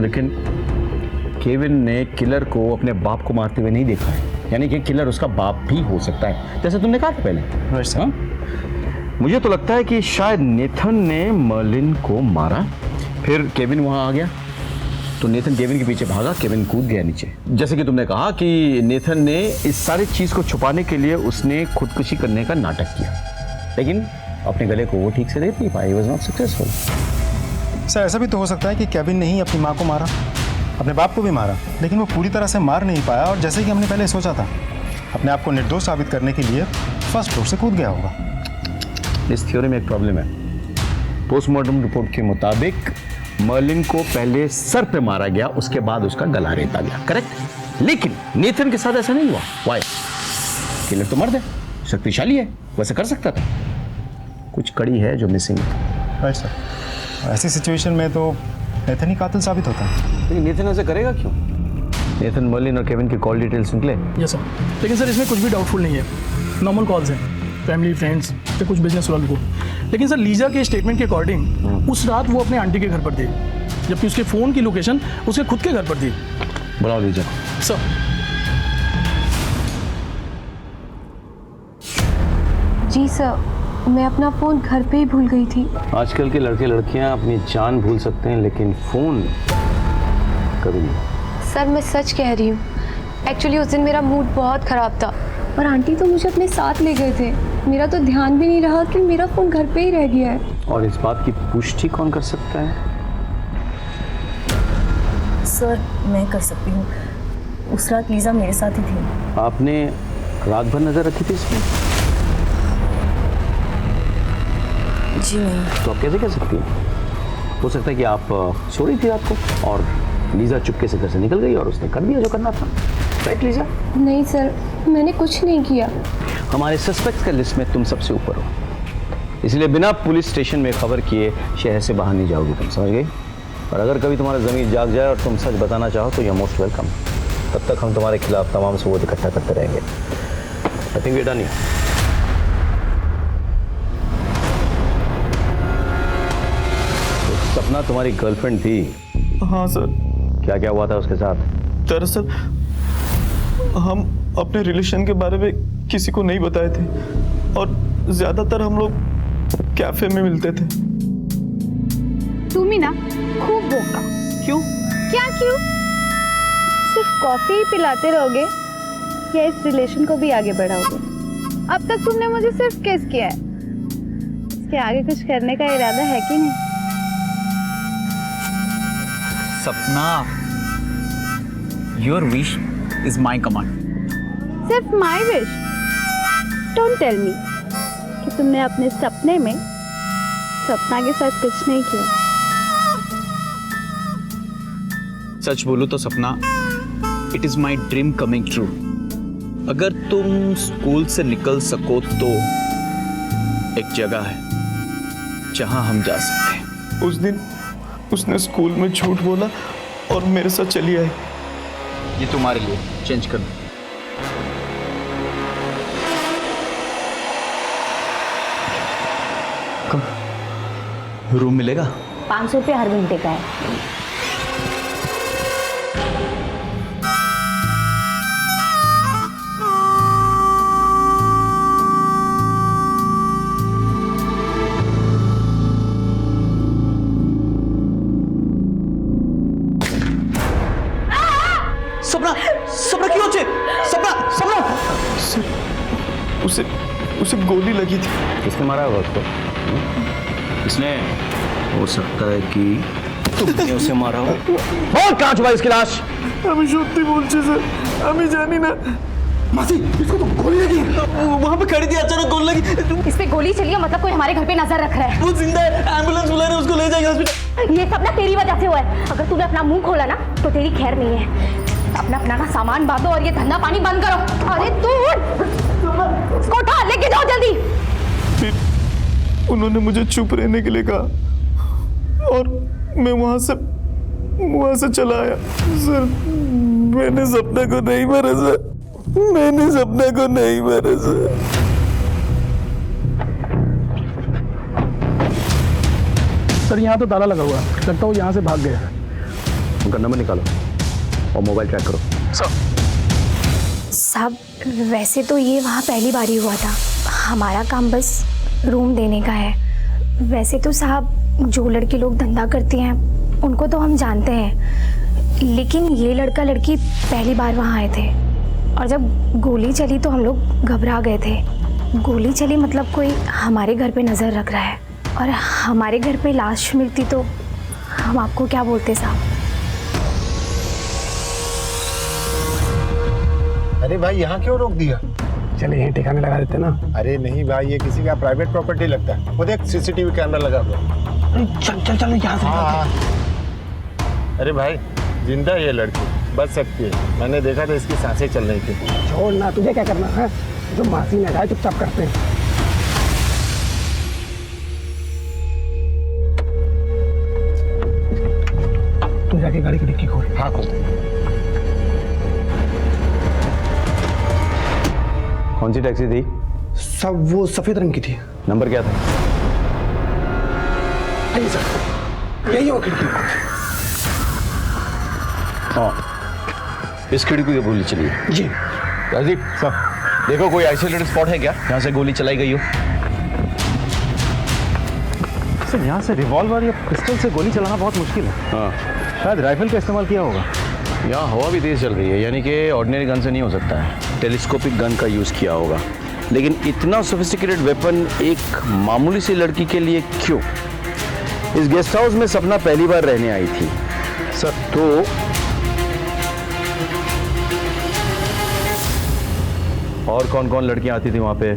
[SPEAKER 14] लेकिन केविन ने किलर को अपने बाप को मारते हुए नहीं देखा है, यानी कि किलर उसका बाप भी हो सकता है, जैसे तुमने कहा था पहले। हाँ? मुझे तो लगता है कि शायद नेथन ने मर्लिन को मारा, फिर केविन वहां आ गया तो नेथन केविन के पीछे भागा, केविन कूद गया नीचे। जैसे कि तुमने कहा कि नेथन ने इस सारी चीज को छुपाने के लिए उसने खुदकुशी करने का नाटक किया, लेकिन अपने गले को वो ठीक से देख नहीं पाया। He was not successful.
[SPEAKER 10] Sir, ऐसा भी तो हो सकता है कि केविन ने ही अपनी माँ को मारा, अपने बाप को भी मारा, लेकिन वो पूरी तरह से मार नहीं पाया और जैसे कि हमने पहले सोचा था, अपने आप को निर्दोष साबित करने के लिए फर्स्ट फ्लोर से कूद गया होगा।
[SPEAKER 14] इस थ्योरी में एक प्रॉब्लम है। पोस्टमार्टम रिपोर्ट के मुताबिक मर्लिन को पहले सर पे मारा गया, उसके बाद उसका गला रेता गया, करेक्ट? लेकिन नेथन के साथ ऐसा नहीं हुआ। व्हाई? किलर तो मर्द है, शक्तिशाली है, वैसे कर सकता था। कुछ कड़ी है जो मिसिंग है।
[SPEAKER 10] राइट सर, ऐसी सिचुएशन में तो नेथन ही कातिल साबित होता है।
[SPEAKER 14] लेकिन नेथन ऐसा करेगा क्यों? नेथन मर्लिन और केविन की कॉल डिटेल्स निकले?
[SPEAKER 11] यस सर, लेकिन सर इसमें कुछ भी डाउटफुल नहीं है। नॉर्मल कॉल्स हैं, फैमिली, फ्रेंड्स या कुछ बिजनेस वालों को। लेकिन सर, लीजा के स्टेटमेंट के अकॉर्डिंग उस रात वो अपने आंटी के घर पर थी, जबकि उसके फ़ोन की लोकेशन उसके खुद के घर पर थी।
[SPEAKER 14] बुलाओ लीजा।
[SPEAKER 11] सर,
[SPEAKER 3] जी सर, मैं अपना फ़ोन घर पे ही भूल गई थी।
[SPEAKER 14] आजकल के लड़के लड़कियां अपनी जान भूल सकते हैं, लेकिन फ़ोन कभी नहीं।
[SPEAKER 3] सर, मैं सच कह रही हूँ, एक्चुअली उस दिन मेरा मूड बहुत ख़राब था और आंटी तो मुझे अपने साथ ले गए थे। मेरा तो ध्यान भी नहीं रहा कि मेरा फ़ोन घर पे ही रह गया है।
[SPEAKER 14] और इस बात की पुष्टि कौन कर सकता है?
[SPEAKER 5] सर, मैं कर सकती हूँ। उस रात लीजा मेरे साथ ही थी।
[SPEAKER 14] आपने रात भर नजर रखी थी इसमें?
[SPEAKER 5] जी नहीं।
[SPEAKER 14] तो आप कैसे कह सकती हैं? हो सकता है कि आप सो रही थी रात को और लीजा चुपके से घर से निकल गई और उसने कर दिया जो करना था। Right Lisa?
[SPEAKER 3] नहीं सर, मैंने कुछ नहीं किया।
[SPEAKER 14] हमारे सस्पेक्ट्स का लिस्ट में तुम सबसे ऊपर हो, इसलिए बिना पुलिस स्टेशन में खबर किए शहर से बाहर नहीं जाओगी तुम, समझ गई? और अगर कभी तुम्हारा ज़मीर जाग जाए और तुम सच बताना चाहो तो यू आर मोस्ट वेलकम। तब तक हम तुम्हारे खिलाफ तमाम सबूत इकट्ठा करते रहेंगे। आई थिंक बेटा नहीं। तो सपना तुम्हारी गर्लफ्रेंड थी?
[SPEAKER 15] हाँ सर।
[SPEAKER 14] क्या क्या हुआ था उसके साथ?
[SPEAKER 15] दरअसल हम अपने रिलेशन के बारे में किसी को नहीं बताए थे और ज्यादातर हम लोग कैफे में मिलते थे।
[SPEAKER 1] तुम ही ना खूब बोका।
[SPEAKER 15] क्यों?
[SPEAKER 1] क्या क्यों? सिर्फ कॉफी ही पिलाते रहोगे या इस रिलेशन को भी आगे बढ़ाओगे? अब तक तुमने मुझे सिर्फ किस किया है, इसके आगे कुछ करने का इरादा है कि नहीं?
[SPEAKER 2] Sapna, your wish is my command.
[SPEAKER 1] सिर्फ my wish? Don't tell me कि तुमने अपने सपने में सपना के साथ कुछ नहीं किया।
[SPEAKER 2] सच बोलूं तो सपना, it is my dream coming true. अगर तुम स्कूल से निकल सको तो एक जगह है जहां हम जा सकते हैं।
[SPEAKER 15] उस दिन उसने स्कूल में झूठ बोला और मेरे साथ चली आई।
[SPEAKER 2] ये तुम्हारे लिए चेंज कर दो। रूम मिलेगा?
[SPEAKER 5] 500 रुपये हर घंटे का है।
[SPEAKER 2] सपना, सपना क्यों होचे? सपना, सपना!
[SPEAKER 15] उसे गोली लगी थी।
[SPEAKER 14] किसने मारा होगा उसको? इसने? हो सकता है कि तुमने उसे मारा हो। और कहाँ छुपा इसकी लाश?
[SPEAKER 15] আমি সত্যি বলছি স্যার, আমি জানি না।
[SPEAKER 9] मासी इसको तो गोली लगी। वहां पे खड़ी थी, अचानक गोली लगी।
[SPEAKER 3] इस पे गोली चली है मतलब कोई हमारे घर पे नजर रख रहा है।
[SPEAKER 9] वो जिंदा है, एम्बुलेंस बुला रहे हैं, उसको ले जाएंगे हॉस्पिटल।
[SPEAKER 3] ये सब ना तेरी वजह से हुआ है। अगर तूने अपना मुंह खोला ना तो तेरी खैर नहीं है। अपना अपना ना सामान बांधो और ये धंधा पानी बंद करो। अरे तू उसको उठा लेके जाओ जल्दी।
[SPEAKER 15] उन्होंने मुझे चुप रहने के लिए कहा और मैं वहां से चला आया। सर मैंने सपने को नहीं मारा सर, मैंने सपने को नहीं मारा सर।
[SPEAKER 11] सर यहाँ तो ताला लगा हुआ है, लगता हूँ यहाँ से भाग गया।
[SPEAKER 16] उनका नंबर निकालो और मोबाइल ट्रैक करो।
[SPEAKER 3] साहब वैसे तो ये वहाँ पहली बार ही हुआ था, हमारा काम बस रूम देने का है। वैसे तो साहब जो लड़के लोग धंधा करते हैं उनको तो हम जानते हैं, लेकिन ये लड़का लड़की पहली बार वहाँ आए थे और जब गोली चली तो हम लोग घबरा गए थे। गोली चली मतलब कोई हमारे घर पे नज़र रख रहा है और हमारे घर पे लाश मिलती तो हम आपको क्या बोलते साहब।
[SPEAKER 10] अरे भाई यहाँ क्यों रोक दिया?
[SPEAKER 13] चले यहीं ठिकाने लगा देते ना।
[SPEAKER 10] अरे नहीं भाई, ये किसी का प्राइवेट प्रॉपर्टी लगता है। वो देख सीसीटीवी कैमरा लगा हुआ।
[SPEAKER 13] चल चल चल यहाँ से।
[SPEAKER 10] हाँ। अरे भाई जिंदा ये लड़की, बच सकती है। मैंने देखा था इसकी सांसें चल रही थी।
[SPEAKER 13] छोड़ ना, तुझे क्या करना है? जो मासी ने कहा चुपचाप करते हैं। तू जाके गाड़ी की डिक्की खोल।
[SPEAKER 10] हाँ खोल।
[SPEAKER 16] कौन सी टैक्सी थी?
[SPEAKER 13] सब वो सफेद रंग की थी।
[SPEAKER 16] नंबर क्या था?
[SPEAKER 13] आइए सर, यही वो खिड़की।
[SPEAKER 16] हाँ, इस खिड़की की गोली चली है।
[SPEAKER 13] जी
[SPEAKER 16] राजीव सर, देखो कोई आइसोलेटेड स्पॉट है क्या जहाँ से गोली चलाई गई हो?
[SPEAKER 10] सर यहाँ से रिवॉल्वर या पिस्टल से गोली चलाना बहुत मुश्किल है।
[SPEAKER 16] हाँ,
[SPEAKER 10] शायद राइफल का इस्तेमाल किया होगा।
[SPEAKER 16] यहाँ हवा भी तेज चल रही है, यानी कि ऑर्डिनरी गन से नहीं हो सकता है, टेलीस्कोपिक गन का यूज़ किया होगा। लेकिन इतना सोफिस्टिकेटेड वेपन एक मामूली सी लड़की के लिए क्यों? इस गेस्ट हाउस में सपना पहली बार रहने आई थी सर, तो और कौन कौन लड़कियां आती थी वहाँ पे?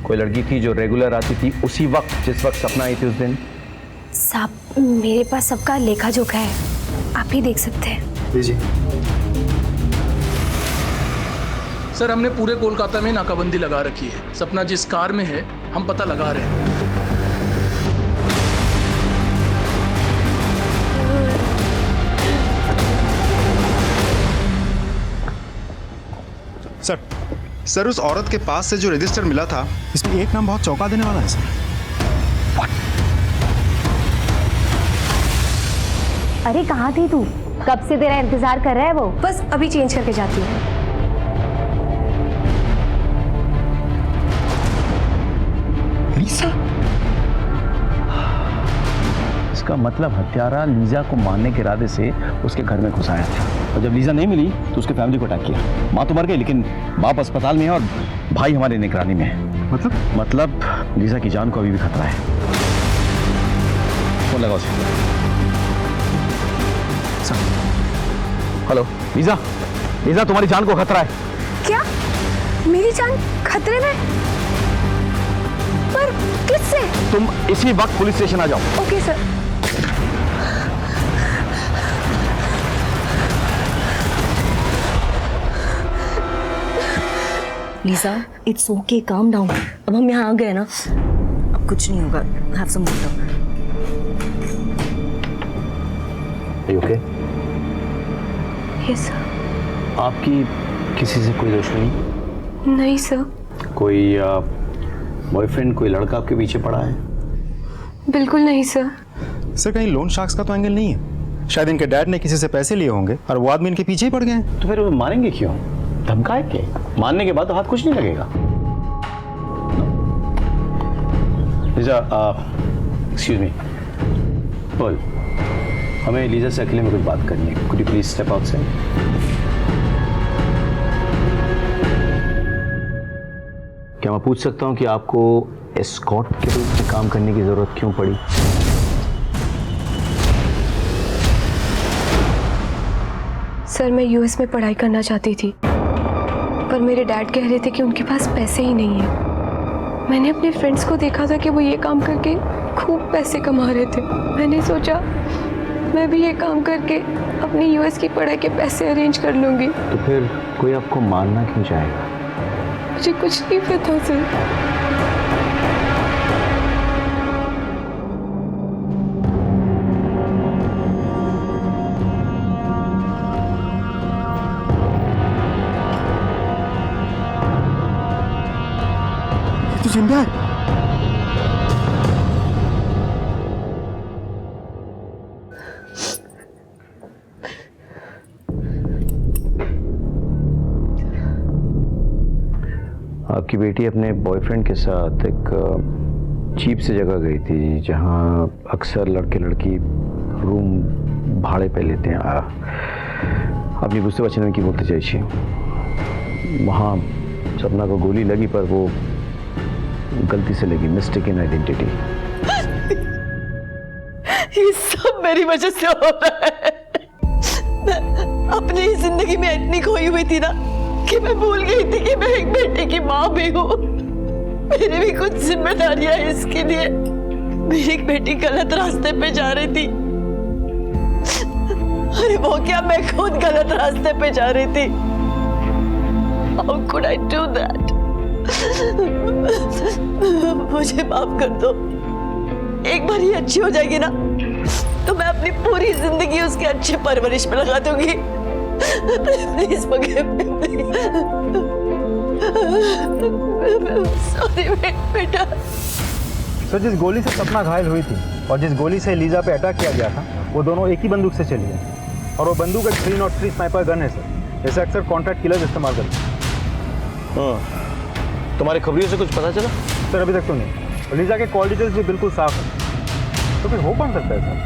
[SPEAKER 16] कोई लड़की थी जो रेगुलर आती थी उसी वक्त जिस वक्त सपना आई थी उस दिन?
[SPEAKER 3] साहब मेरे पास सबका लेखा जोखा है, आप ही देख सकते हैं।
[SPEAKER 10] जी
[SPEAKER 11] सर हमने पूरे कोलकाता में नाकाबंदी लगा रखी है। सपना जिस कार में है हम पता लगा रहे हैं।
[SPEAKER 10] सर उस औरत के पास से जो रजिस्टर मिला था इसमें एक नाम बहुत चौंका देने वाला है सर।
[SPEAKER 3] अरे कहाँ थी तू? कब से तेरा इंतजार कर रहा है वो। बस अभी चेंज करके जाती हूँ।
[SPEAKER 16] लीजा? इसका मतलब हत्यारा लीजा को मारने के इरादे से उसके घर में घुस आया था और जब लीजा नहीं मिली तो उसके फैमिली को अटैक किया। माँ तो मर गई लेकिन बाप अस्पताल में है और भाई हमारे निगरानी में है। मतलब लीजा की जान को अभी भी खतरा है। फोन लगाओ उसे। हेलो लीजा, लीजा तुम्हारी जान को खतरा है।
[SPEAKER 3] क्या? मेरी जान खतरे में? पर किससे?
[SPEAKER 16] तुम इसी वक्त पुलिस स्टेशन आ जाओ।
[SPEAKER 3] Okay sir.
[SPEAKER 5] Lisa it's okay, calm down. अब हम यहाँ आ गए ना, अब कुछ नहीं होगा। Have some water.
[SPEAKER 16] Okay?
[SPEAKER 3] Yes sir.
[SPEAKER 16] आपकी किसी से कोई दुश्मनी?
[SPEAKER 3] नहीं सर।
[SPEAKER 16] कोई बॉयफ्रेंड, कोई लड़का आपके पीछे पड़ा है?
[SPEAKER 3] बिल्कुल नहीं सर।
[SPEAKER 10] सर कहीं लोन शार्क्स का तो एंगल नहीं है? शायद इनके डैड ने किसी से पैसे लिए होंगे और वो आदमी इनके पीछे ही पड़ गए।
[SPEAKER 16] तो फिर वो मारेंगे क्यों? धमकाए के? मारने के बाद तो हाथ कुछ नहीं लगेगा। लीजा, एक्सक्यूज मी, बोल, हमें लीजा से अकेले में कुछ बात करनी है। Could you please step outside? क्या मैं पूछ सकता हूँ कि आपको एस्कॉर्ट के रूप में काम करने की जरूरत क्यों पड़ी?
[SPEAKER 3] सर मैं यूएस में पढ़ाई करना चाहती थी, पर मेरे डैड कह रहे थे कि उनके पास पैसे ही नहीं है। मैंने अपने फ्रेंड्स को देखा था कि वो ये काम करके खूब पैसे कमा रहे थे। मैंने सोचा मैं भी ये काम करके अपनी यूएस की पढ़ाई के पैसे अरेंज कर लूँगी।
[SPEAKER 16] तो फिर कोई आपको मारना क्यों चाहेगा?
[SPEAKER 3] मुझे कुछ नहीं पता सर।
[SPEAKER 15] तू जिंदा है?
[SPEAKER 16] आपकी बेटी अपने बॉयफ्रेंड के साथ एक चीप सी जगह गई थी जहां अक्सर लड़के लड़की रूम भाड़े पे लेते हैं। আপনি বুঝতে পারছেন আমি কি বলতে চাইছি। वहाँ सपना को गोली लगी पर वो गलती से लगी, मिस्टेकन आइडेंटिटी।
[SPEAKER 5] ये सब मेरी वजह से हो रहा है। मैं अपनी जिंदगी में इतनी खोई हुई थी ना कि मैं भूल गई थी कि मैं एक बेटे की माँ भी हूँ। मेरी भी कुछ जिम्मेदारियां हैं इसके लिए। मेरी एक बेटी गलत रास्ते पे जा रही थी। अरे वो क्या, मैं खुद गलत रास्ते पे जा रही थी। How could I do that? मुझे माफ कर दो। एक बार ये अच्छी हो जाएगी ना तो मैं अपनी पूरी जिंदगी उसके अच्छे परवरिश में लगा दूंगी। Please forgive me, please. Sorry बेटा।
[SPEAKER 10] सर, जिस गोली से सपना घायल हुई थी और जिस गोली से लीजा पे अटैक किया गया था वो दोनों एक ही बंदूक से चली है और वो बंदूक एक 303 स्नाइपर गन है सर। इसे अक्सर कॉन्ट्रैक्ट किलर्स इस्तेमाल करते हैं।
[SPEAKER 16] तुम्हारी खबरियों से कुछ पता चला?
[SPEAKER 10] सर अभी तक तो नहीं। लीजा के कॉल डिटेल्स भी बिल्कुल साफ है, तो फिर हो कौन सकता है sir?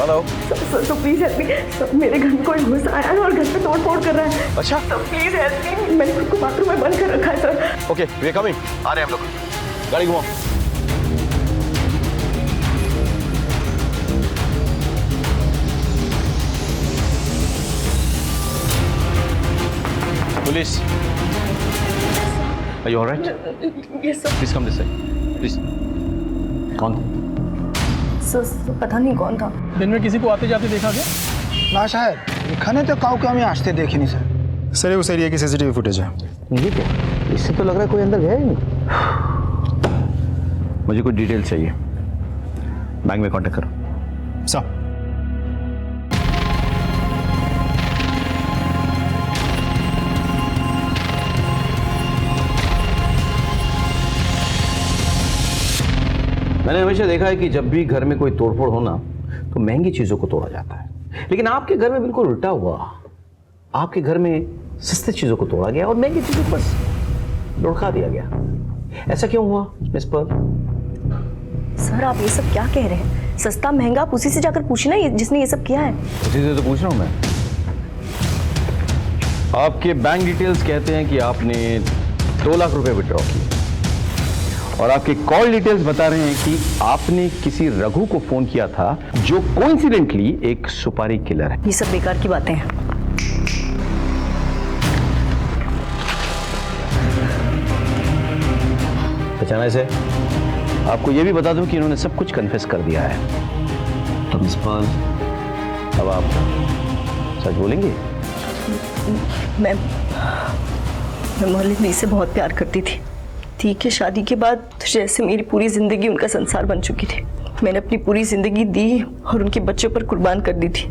[SPEAKER 16] Hello
[SPEAKER 5] sir please help me. Sir मेरे घर में कोई घुस आया है और घर पे तोड़ फोड़ कर रहा है।
[SPEAKER 16] अच्छा
[SPEAKER 5] सर प्लीज हेल्प मी। मैंने खुद को बाथरूम में बंद कर रखा है sir.
[SPEAKER 16] Okay we are coming. आ रहे हैं हम लोग। गाड़ी घुमाओ। Police, are you all right?
[SPEAKER 5] Yes sir.
[SPEAKER 16] Please come this side. Please. कौन?
[SPEAKER 5] सर पता नहीं कौन था।
[SPEAKER 11] दिन में किसी को आते जाते देखा क्या?
[SPEAKER 15] ना शायद खाने तो काऊ के हमें आजते देखे नहीं सर।
[SPEAKER 10] सर ये उस एरिया की सीसीटीवी फुटेज है।
[SPEAKER 16] ये क्या? इससे तो लग रहा है कोई अंदर गया ही नहीं। मुझे कुछ डिटेल चाहिए। बैंक में कांटेक्ट करो।
[SPEAKER 10] सर
[SPEAKER 16] मैंने हमेशा देखा है कि जब भी घर में कोई तोड़फोड़ हो ना तो महंगी चीजों को तोड़ा जाता है, लेकिन आपके घर में बिल्कुल उल्टा हुआ। आपके घर में सस्ती चीजों को तोड़ा गया और महंगी चीजों पर लुढ़का दिया गया। ऐसा क्यों हुआ मिस पर्ल?
[SPEAKER 5] सर आप ये सब क्या कह रहे हैं? सस्ता महंगा आप उसी से जाकर पूछना जिसने ये सब किया है।
[SPEAKER 16] उसी से तो पूछ रहा हूं मैं। आपके बैंक डिटेल्स कहते हैं कि आपने 2 लाख रुपए विड्रॉ किए और आपके कॉल डिटेल्स बता रहे हैं कि आपने किसी रघु को फोन किया था जो कोइंसिडेंटली एक सुपारी किलर है।
[SPEAKER 5] ये सब बेकार की बातें हैं।
[SPEAKER 16] पहचाना से आपको यह भी बता दूं कि इन्होंने सब कुछ कन्फेस कर दिया है। तो मिस पर्ल अब आप सच बोलेंगे?
[SPEAKER 5] मैं मोहल्ले में से बहुत प्यार करती थी। ठीक है, शादी के बाद जैसे मेरी पूरी जिंदगी उनका संसार बन चुकी थी। मैंने अपनी पूरी जिंदगी दी और उनके बच्चों पर कुर्बान कर दी थी।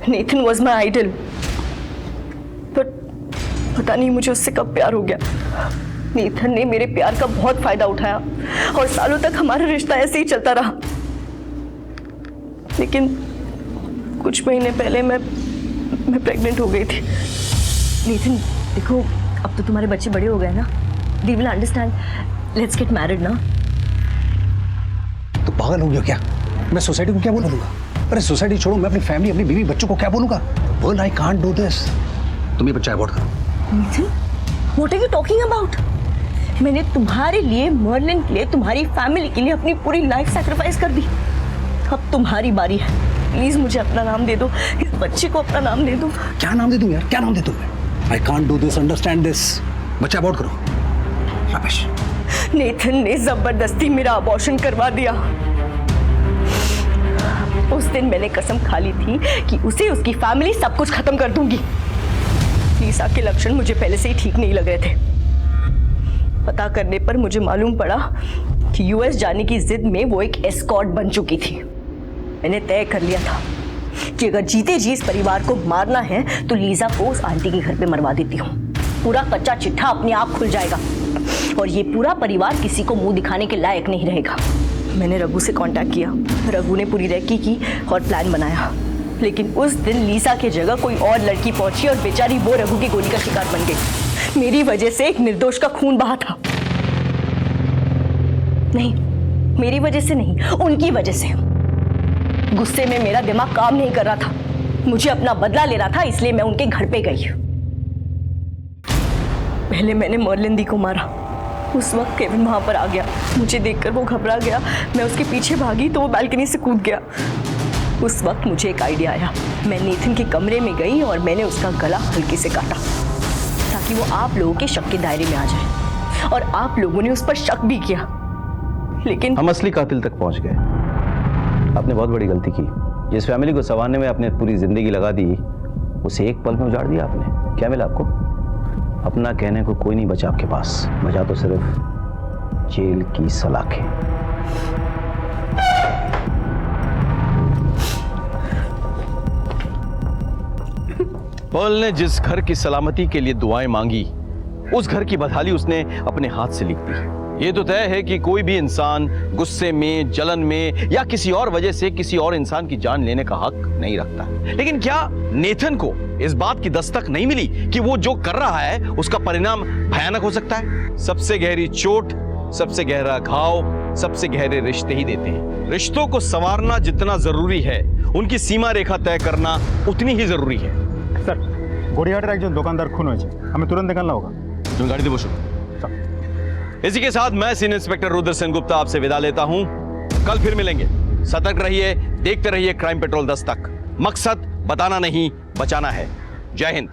[SPEAKER 5] Nathan was my idol, but पता नहीं मुझे उससे कब प्यार हो गया। नेथन ने मेरे प्यार का बहुत फायदा उठाया और सालों तक हमारा रिश्ता ऐसे ही चलता रहा। लेकिन कुछ महीने पहले मैं प्रेग्नेंट हो गई थी। नेथन देखो, अब तो तुम्हारे बच्चे बड़े हो गए ना। They will understand. Let's get married ना।
[SPEAKER 7] तो पागल हो गया क्या? मैं सोसाइटी को क्या बोलूंगा? अरे सोसाइटी छोड़ो, मैं अपनी फैमिली, अपनी बीवी बच्चों को क्या बोलूंगा? Well, I can't do this. तुम ये बच्चा अबॉर्ट करो।
[SPEAKER 5] Nathan, what are you talking about? मैंने तुम्हारे लिए, मर्लिन के लिए, तुम्हारी फैमिली के लिए अपनी पूरी लाइफ सैक्रिफाइस कर दी। अब तुम्हारी बारी है। प्लीज मुझे अपना नाम दे दो, इस बच्चे को अपना नाम दे दो।
[SPEAKER 7] क्या नाम दे दूं यार, क्या नाम दे दूं मैं? I can't do this, understand this. बच्चा अबॉर्ट करो। शाबाश।
[SPEAKER 5] नेथन ने जबरदस्ती मेरा अबॉर्शन करवा दिया। उस दिन मैंने कसम खा ली थी कि उसे, उसकी फैमिली सब कुछ खत्म कर दूंगी। लीसा के लक्षण मुझे पहले से ही ठीक नहीं लग रहे थे। पता करने पर मुझे मालूम पड़ा कि यूएस जाने की जिद में वो एक एस्कॉर्ट बन चुकी थी। मैंने तय कर लिया था कि अगर जीते जी इस परिवार को मारना है तो लीजा को उस आंटी के घर पे मरवा देती हूँ। पूरा कच्चा चिट्ठा अपने आप खुल जाएगा और ये पूरा परिवार किसी को मुंह दिखाने के लायक नहीं रहेगा। मैंने रघु से कांटेक्ट किया, रघु ने पूरी रेकी की और प्लान बनाया, लेकिन उस दिन लीसा की जगह कोई और लड़की पहुंची और बेचारी वो रघु की गोली का शिकार बन गई। मेरी वजह से एक निर्दोष का खून बहा था। नहीं, मेरी वजह से नहीं, उनकी वजह से। गुस्से में मेरा दिमाग काम नहीं कर रहा था, मुझे अपना बदला ले रहा था, इसलिए मैं उनके घर पे गई। पहले मैंने मर्लिन दी को मारा। उस वक्त केविन वहां पर आ गया। मुझे देखकर वो घबरा गया। मैं उसके पीछे भागी तो वो बालकनी से कूद गया। उस वक्त मुझे एक आइडिया आया। मैं नेथन के कमरे में गई और मैंने उसका गला हल्के से काटा ताकि वो आप लोगों के शक के दायरे में आ जाए, और आप लोगों ने उस पर शक भी किया। लेकिन
[SPEAKER 16] हम असली कातिल तक पहुंच गए। आपने बहुत बड़ी गलती की। जिस फैमिली को संवारने में आपने पूरी जिंदगी लगा दी, उसे एक पल में उजाड़ दिया आपने। क्या मिला आपको? अपना कहने को कोई नहीं बचा आपके पास, बचा तो सिर्फ जेल की सलाखें। पर्ल ने जिस घर की सलामती के लिए दुआएं मांगी, उस घर की बदहाली उसने अपने हाथ से लिख दी। ये तो तय है कि कोई भी इंसान गुस्से में, जलन में या किसी और वजह से किसी और इंसान की जान लेने का हक नहीं रखता। लेकिन क्या नेथन को इस बात की दस्तक नहीं मिली कि वो जो कर रहा है उसका परिणाम भयानक हो सकता है? सबसे गहरी चोट, सबसे गहरा घाव, सबसे गहरे रिश्ते ही देते हैं। रिश्तों को संवारना जितना जरूरी है, उनकी सीमा रेखा तय करना उतनी ही जरूरी है।
[SPEAKER 10] सर, গড়িয়াহাটের একজন দোকানদার খুন হয়েছে, हमें तुरंत निकलना होगा।
[SPEAKER 16] तुम गाड़ी दे बसो। इसी के साथ मैं सीनियर इंस्पेक्टर रुद्र सेन गुप्ता आपसे विदा लेता हूं। कल फिर मिलेंगे। सतर्क रहिए, देखते रहिए क्राइम पेट्रोल 10 तक। मकसद बताना नहीं, बचाना है। जय हिंद।